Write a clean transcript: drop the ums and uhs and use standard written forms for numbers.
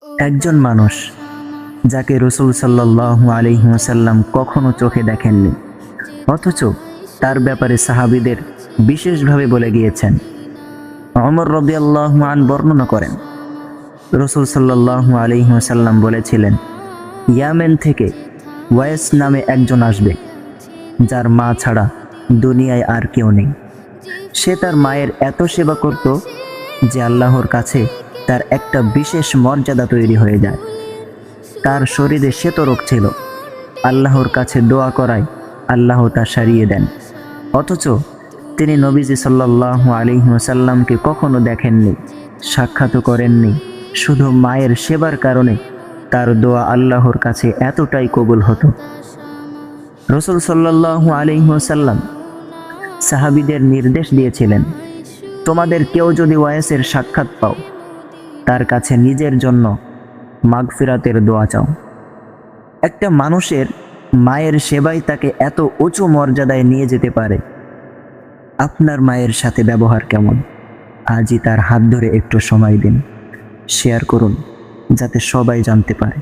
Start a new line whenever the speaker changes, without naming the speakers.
একজন মানুষ যাকে রাসূল সাল্লাল্লাহু আলাইহি ওয়াসাল্লাম কখনো চোখে দেখেননি, অথচ তার ব্যাপারে সাহাবীদের বিশেষভাবে বলে গিয়েছেন। ওমর রাদিয়াল্লাহু আনহু বর্ণনা করেন, রাসূল সাল্লাল্লাহু আলাইহি ওয়াসাল্লাম বলেছিলেন, ইয়ামেন থেকে ওয়াইস নামে একজন আসবে, যার মা ছাড়া দুনিয়ায় আর কেউ নেই। সে তার মায়ের এত সেবা করত যে আল্লাহর কাছে তার একটা বিশেষ মর্যাদা তৈরি হয়ে যায়। তার শরীরে শ্বেতরোগ ছিল, আল্লাহর কাছে দোয়া করায় আল্লাহ তা সারিয়ে দেন। অথচ তিনি নবীজি সাল্লাল্লাহু আলাইহি ওয়াসাল্লামকে কখনো দেখেননি, সাক্ষাৎও করেননি। শুধু মায়ের সেবার কারণে তার দোয়া আল্লাহর কাছে এতটাই কবুল হতো। রাসূল সাল্লাল্লাহু আলাইহি ওয়াসাল্লাম সাহাবীদের নির্দেশ দিয়েছিলেন, তোমাদের কেউ যদি ওয়াইসের সাক্ষাৎ পাও, তার কাছে নিজের জন্য মাগফিরাতের দোয়া চাও। একটা মানুষের মায়ের সেবাই তাকে এত উঁচু মর্যাদায় নিয়ে যেতে পারে। আপনার মায়ের সাথে ব্যবহার কেমন? আজই তার হাত ধরে একটু সময় দিন, শেয়ার করুন, যাতে সবাই জানতে পারে।